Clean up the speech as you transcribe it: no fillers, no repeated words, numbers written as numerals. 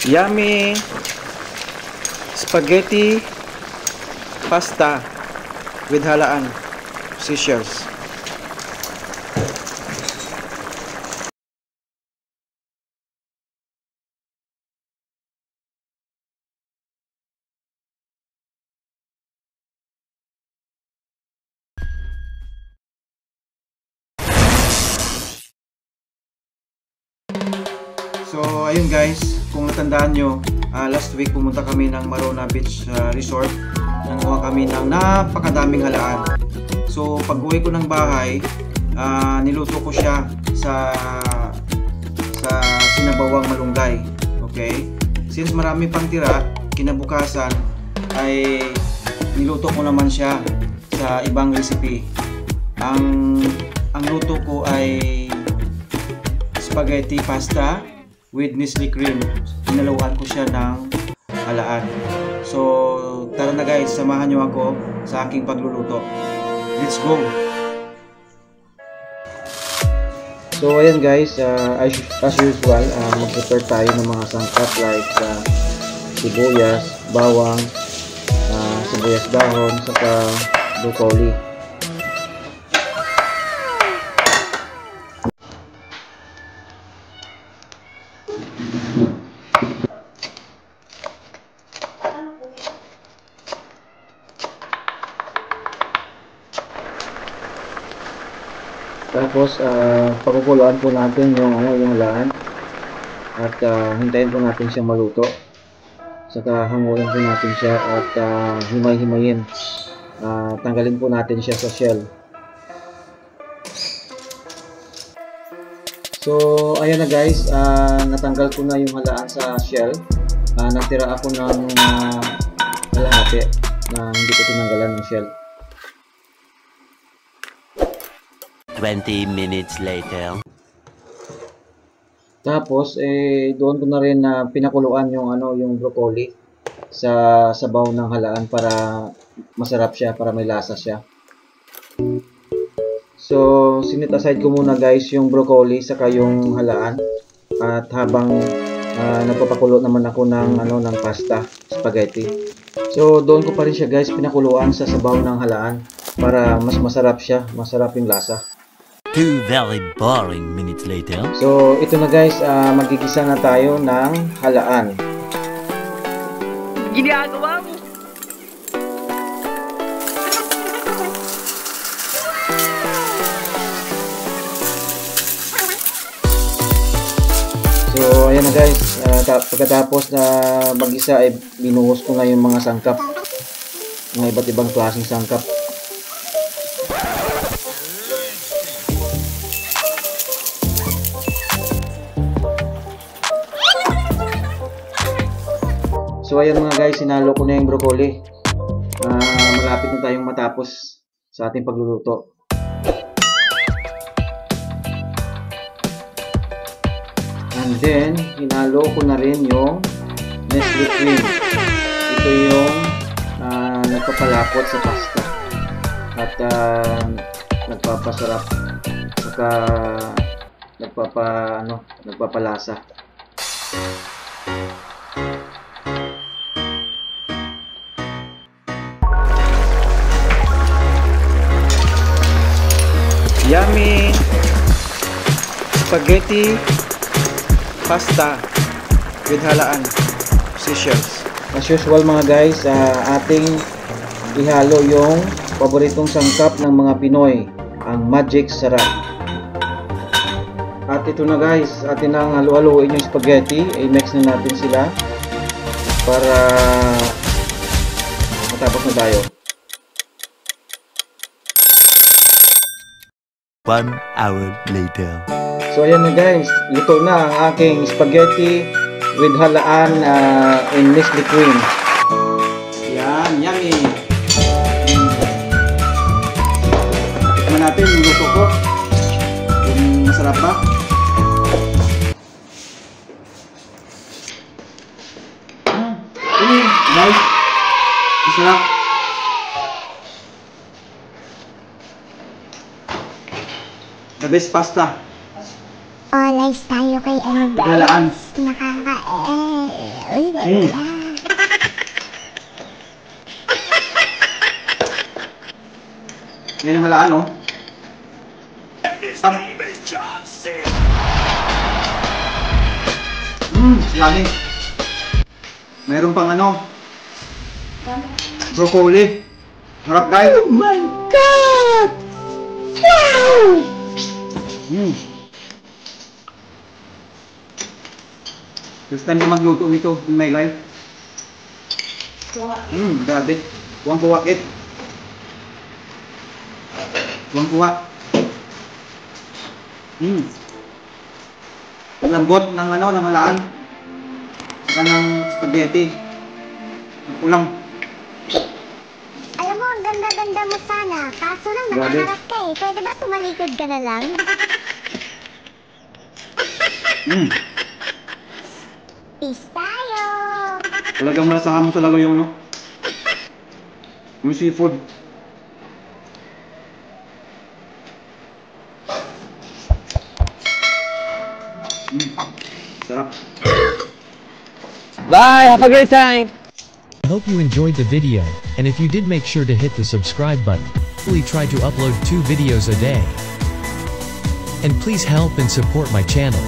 Yummy spaghetti pasta with halaan seashells. So ayun guys, kung natandaan nyo, last week pumunta kami ng Marona Beach Resort. Nanguha kami ng napakadaming halaan. So pag uwi ko ng bahay, niluto ko siya sa sinabawang malunggay. Okay? Since marami pang tira, kinabukasan ay niluto ko naman siya sa ibang recipe. Ang luto ko ay spaghetti pasta with Nestle cream. Inaluan ko siya ng halaan. So tara na guys, samahan nyo ako sa aking pagluluto. Let's go! So ayan guys, as usual, mag-prepare tayo ng mga sangkap like sibuyas, bawang, sibuyas dahon, saka broccoli. Tapos pagkukuluan po natin yung halaan at hintayin po natin siyang maluto. Saka hanguin po natin siya at himay-himayin. Tanggalin po natin siya sa shell. So ayan na guys, natanggal ko na yung halaan sa shell. Natira ako ng kalahati na hindi ko tinanggalan ng shell. 20 minutes later. Tapos doon ko na rin pinakuluan yung broccoli sa sabaw ng halaan para masarap siya, para may lasa siya. So sinit aside ko muna guys yung broccoli saka yung halaan at habang nagpapakulo naman ako ng pasta, spaghetti. So doon ko pa rin siya guys pinakuluan sa sabaw ng halaan para mas masarap siya, masarap yung lasa. 2 very boring minutes later. So ito na guys, magigisa na tayo ng halaan. Ginagawa mo. So ayan na guys, pagkatapos na mag-isa ay binuhos ko na yung mga sangkap, mga iba't ibang klaseng sangkap. So ayan mga guys, sinalo ko na yung broccoli. Malapit na tayong matapos sa ating pagluluto. And then, hinalo ko na rin yung Nestle cream. Ito yung nagpapalapot sa pasta. At nagpapasarap. Saka nagpapalasa. Yummy spaghetti pasta with halaan seashells. As usual mga guys, ating ihalo yung paboritong sangkap ng mga Pinoy, ang magic sarap. At ito na guys, atin nang halu-haluin yung spaghetti, i-mix na natin sila para matapos na tayo. 1 hour later. So ayan na guys, luto na ang aking spaghetti with halaan in Nestle cream. Yan, yummy. Tikman natin yung luto ko. Yung masarap ba? Guys, masarap. The best pasta. Nice tayo kay ano guys. Halaan. Nakaka Yan yung halaan, no? Yummy. Meron pang ano? Broccoli. Harap, guys. Oh my God! Wow! First time ko magluto nito in my life. Grabe. Kuwang-kuwa, Kit. Kuwang-kuwa. Lambot ng ano, ng halaan. Saka ng spaghetti. Ulang. Alam mo, ang ganda-ganda mo sana. Kaso lang, Grabe. nakaharap ka eh. Pwede ba tumalikod ka na lang? Peace tayo! Talagang malasahan mo talaga yung ano. Yung seafood. Sarap. Bye, have a great time! I hope you enjoyed the video, and if you did, make sure to hit the subscribe button. We try to upload 2 videos a day. And please help and support my channel.